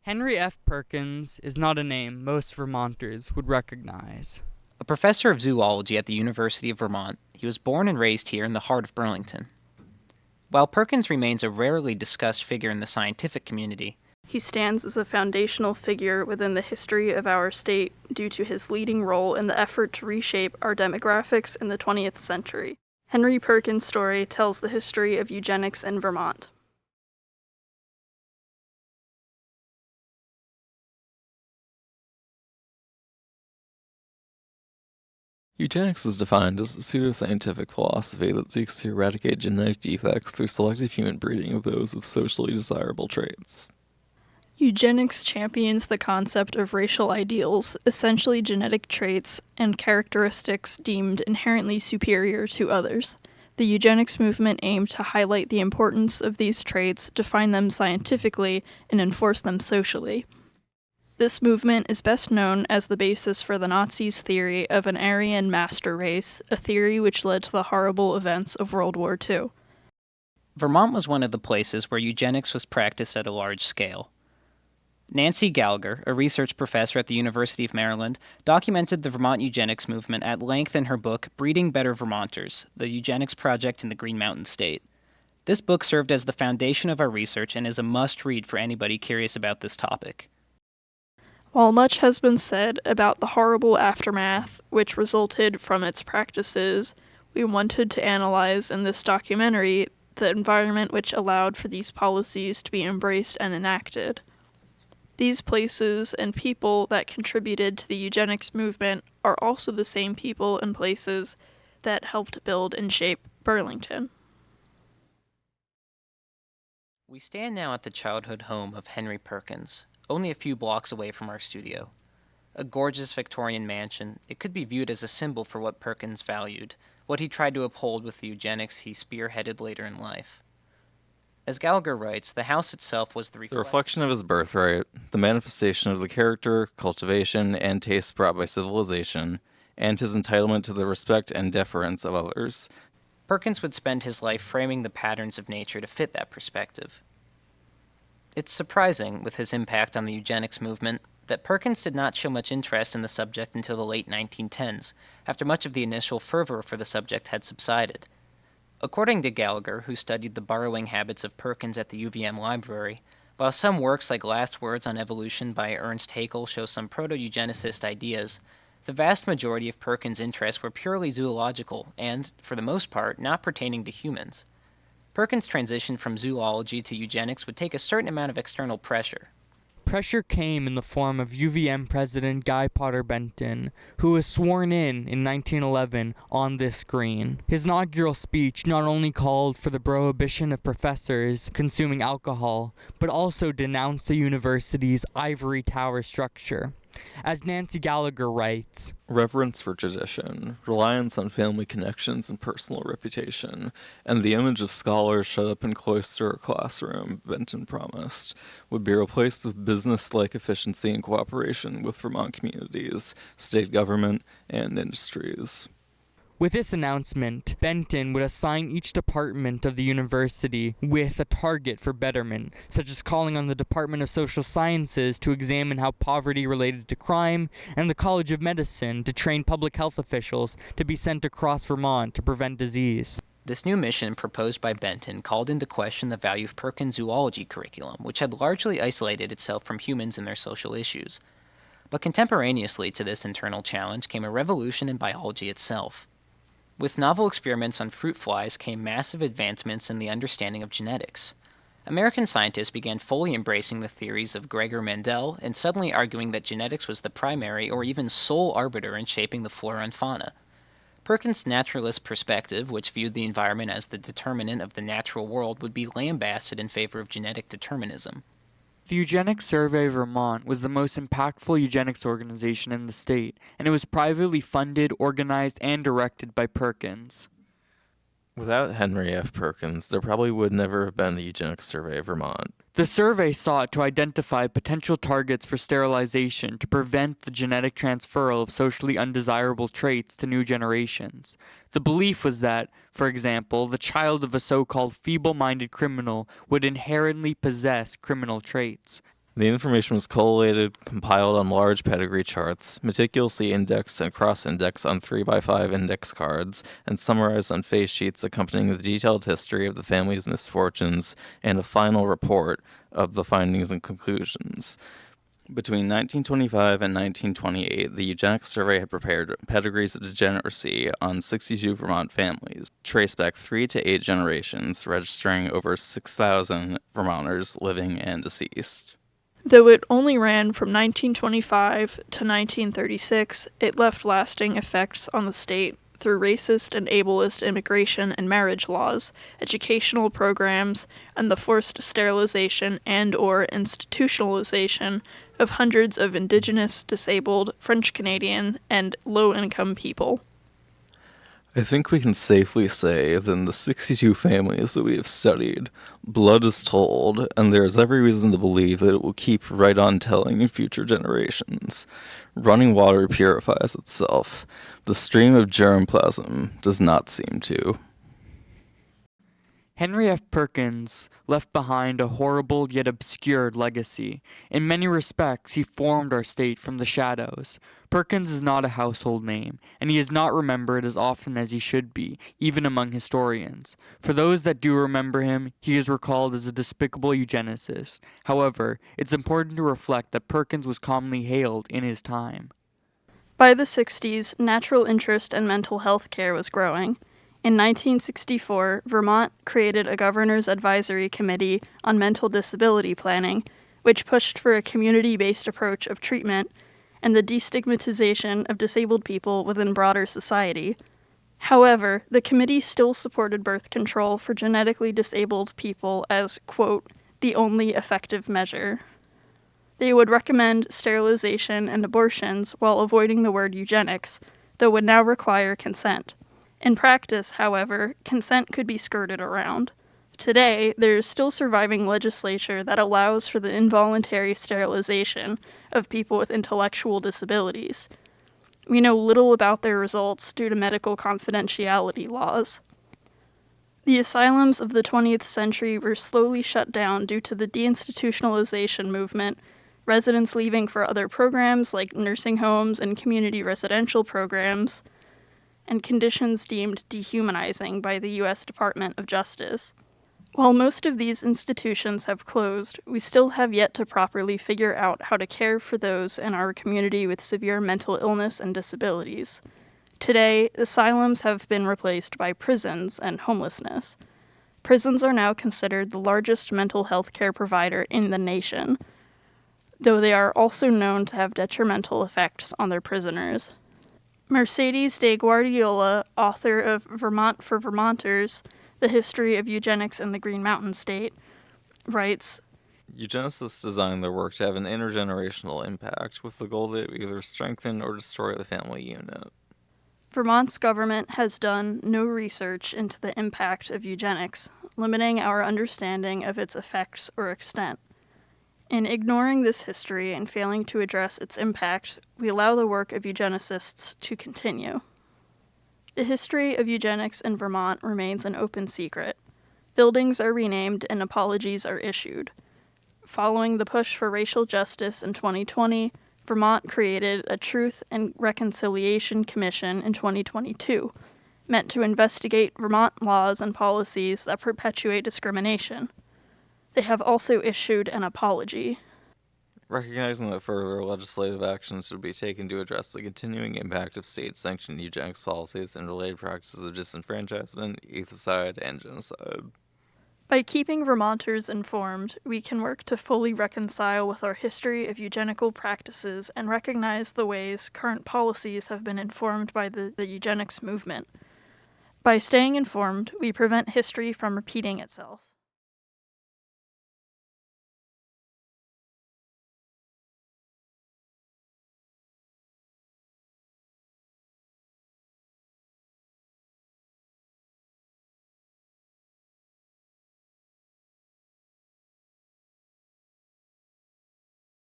Henry F. Perkins is not a name most Vermonters would recognize. A professor of zoology at the University of Vermont, he was born and raised here in the heart of Burlington. While Perkins remains a rarely discussed figure in the scientific community, he stands as a foundational figure within the history of our state due to his leading role in the effort to reshape our demographics in the 20th century. Henry Perkins' story tells the history of eugenics in Vermont. Eugenics is defined as a pseudoscientific philosophy that seeks to eradicate genetic defects through selective human breeding of those with socially desirable traits. Eugenics champions the concept of racial ideals, essentially genetic traits and characteristics deemed inherently superior to others. The eugenics movement aimed to highlight the importance of these traits, define them scientifically, and enforce them socially. This movement is best known as the basis for the Nazis' theory of an Aryan master race, a theory which led to the horrible events of World War II. Vermont was one of the places where eugenics was practiced at a large scale. Nancy Gallagher, a research professor at the University of Maryland, documented the Vermont eugenics movement at length in her book, Breeding Better Vermonters, the Eugenics Project in the Green Mountain State. This book served as the foundation of our research and is a must-read for anybody curious about this topic. While much has been said about the horrible aftermath which resulted from its practices, we wanted to analyze in this documentary the environment which allowed for these policies to be embraced and enacted. These places and people that contributed to the eugenics movement are also the same people and places that helped build and shape Burlington. We stand now at the childhood home of Henry Perkins, only a few blocks away from our studio. A gorgeous Victorian mansion, it could be viewed as a symbol for what Perkins valued, what he tried to uphold with the eugenics he spearheaded later in life. As Gallagher writes, the house itself was the reflection of his birthright, the manifestation of the character, cultivation, and tastes brought by civilization, and his entitlement to the respect and deference of others. Perkins would spend his life framing the patterns of nature to fit that perspective. It's surprising, with his impact on the eugenics movement, that Perkins did not show much interest in the subject until the late 1910s, after much of the initial fervor for the subject had subsided. According to Gallagher, who studied the borrowing habits of Perkins at the UVM library, while some works like Last Words on Evolution by Ernst Haeckel show some proto-eugenicist ideas, the vast majority of Perkins' interests were purely zoological and, for the most part, not pertaining to humans. Perkins' transition from zoology to eugenics would take a certain amount of external pressure. Pressure came in the form of UVM President Guy Potter Benton, who was sworn in 1911 on this screen. His inaugural speech not only called for the prohibition of professors consuming alcohol, but also denounced the university's ivory tower structure. As Nancy Gallagher writes, reverence for tradition, reliance on family connections and personal reputation, and the image of scholars shut up in cloister or classroom, Benton promised, would be replaced with business-like efficiency and cooperation with Vermont communities, state government, and industries. With this announcement, Benton would assign each department of the university with a target for betterment, such as calling on the Department of Social Sciences to examine how poverty related to crime, and the College of Medicine to train public health officials to be sent across Vermont to prevent disease. This new mission proposed by Benton called into question the value of Perkins' zoology curriculum, which had largely isolated itself from humans and their social issues. But contemporaneously to this internal challenge came a revolution in biology itself. With novel experiments on fruit flies came massive advancements in the understanding of genetics. American scientists began fully embracing the theories of Gregor Mendel and suddenly arguing that genetics was the primary or even sole arbiter in shaping the flora and fauna. Perkins' naturalist perspective, which viewed the environment as the determinant of the natural world, would be lambasted in favor of genetic determinism. The Eugenics Survey of Vermont was the most impactful eugenics organization in the state, and it was privately funded, organized, and directed by Perkins. Without Henry F. Perkins, there probably would never have been a Eugenics Survey of Vermont. The survey sought to identify potential targets for sterilization to prevent the genetic transfer of socially undesirable traits to new generations. The belief was that, for example, the child of a so-called feeble-minded criminal would inherently possess criminal traits. The information was collated, compiled on large pedigree charts, meticulously indexed and cross-indexed on 3x5 index cards, and summarized on face sheets accompanying the detailed history of the family's misfortunes and a final report of the findings and conclusions. Between 1925 and 1928, the Eugenics Survey had prepared pedigrees of degeneracy on 62 Vermont families, traced back 3 to 8 generations, registering over 6,000 Vermonters living and deceased. Though it only ran from 1925 to 1936, it left lasting effects on the state through racist and ableist immigration and marriage laws, educational programs, and the forced sterilization and/or institutionalization of hundreds of Indigenous, disabled, French-Canadian, and low-income people. I think we can safely say that in the 62 families that we have studied, blood is told, and there is every reason to believe that it will keep right on telling in future generations. Running water purifies itself. The stream of germplasm does not seem to. Henry F. Perkins left behind a horrible yet obscured legacy. In many respects, he formed our state from the shadows. Perkins is not a household name, and he is not remembered as often as he should be, even among historians. For those that do remember him, he is recalled as a despicable eugenicist. However, it's important to reflect that Perkins was commonly hailed in his time. By the 60s, natural interest in mental health care was growing. In 1964, Vermont created a Governor's Advisory Committee on Mental Disability Planning, which pushed for a community-based approach of treatment and the destigmatization of disabled people within broader society. However, the committee still supported birth control for genetically disabled people as, quote, the only effective measure. They would recommend sterilization and abortions while avoiding the word eugenics, though would now require consent. In practice, however, consent could be skirted around. Today, there is still surviving legislation that allows for the involuntary sterilization of people with intellectual disabilities. We know little about their results due to medical confidentiality laws. The asylums of the 20th century were slowly shut down due to the deinstitutionalization movement, residents leaving for other programs like nursing homes and community residential programs, and conditions deemed dehumanizing by the U.S. Department of Justice. While most of these institutions have closed, we still have yet to properly figure out how to care for those in our community with severe mental illness and disabilities. Today, asylums have been replaced by prisons and homelessness. Prisons are now considered the largest mental health care provider in the nation, though they are also known to have detrimental effects on their prisoners. Mercedes de Guardiola, author of Vermont for Vermonters, The History of Eugenics in the Green Mountain State, writes, Eugenicists design their work to have an intergenerational impact, with the goal to either strengthen or destroy the family unit. Vermont's government has done no research into the impact of eugenics, limiting our understanding of its effects or extent. In ignoring this history and failing to address its impact, we allow the work of eugenicists to continue. The history of eugenics in Vermont remains an open secret. Buildings are renamed and apologies are issued. Following the push for racial justice in 2020, Vermont created a Truth and Reconciliation Commission in 2022, meant to investigate Vermont laws and policies that perpetuate discrimination. They have also issued an apology. Recognizing that further legislative actions should be taken to address the continuing impact of state-sanctioned eugenics policies and related practices of disenfranchisement, ethicide, and genocide. By keeping Vermonters informed, we can work to fully reconcile with our history of eugenical practices and recognize the ways current policies have been informed by the eugenics movement. By staying informed, we prevent history from repeating itself.